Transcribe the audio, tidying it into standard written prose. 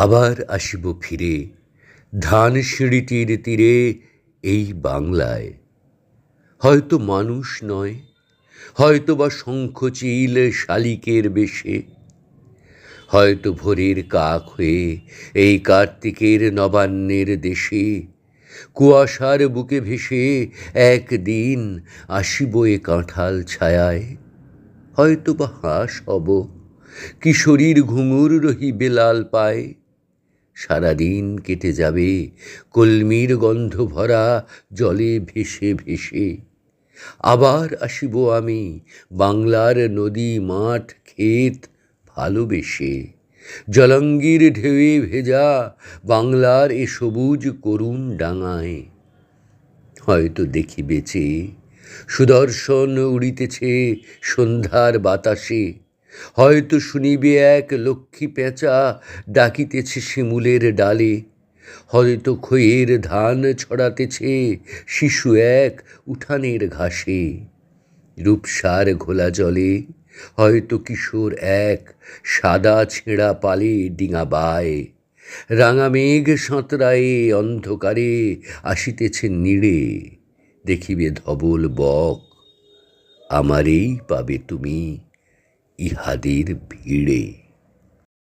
আবার আসিব ফিরে ধানসিঁড়িটির তীরে এই বাংলায়। হয়তো মানুষ নয়, হয়তো বা শঙ্খচিল শালিকের বেশে, হয়তো ভোরের কাক হয়ে এই কার্তিকের নবান্নের দেশে কুয়াশার বুকে ভেসে একদিন আসিব এ কাঁঠাল ছায়ায়। হয়তো বা হাঁস হব, কিশোরীর ঘুঙুর রহিবে লাল পায়। সারাদিন কেটে যাবে কলমির গন্ধ ভরা জলে ভেসে ভেসে। আবার আসিব আমি বাংলার নদী মাঠ ক্ষেত ভালোবেসে। জলঙ্গির ঢেউয়ে ভেজা বাংলার এ সবুজ করুণ ডাঙায়। হয়তো দেখিবে চেয়ে সুদর্শন উড়িতেছে সন্ধ্যার বাতাসে, হয়তো শুনিবে এক লক্ষ্মী পেঁচা ডাকিতেছে শিমুলের ডালে, হয়তো খইয়ের ধান ছড়াতেছে শিশু এক উঠানের ঘাসে। রূপসার ঘোলা জলে হয়তো কিশোর এক সাদা ছেঁড়া পালে ডিঙা বায়। রাঙা মেঘ সাঁতরায়ে অন্ধকারে আসিতেছে নীড়ে, দেখিবে ধবল বক, আমারেই পাবে তুমি ইহাদের ভিড়ে।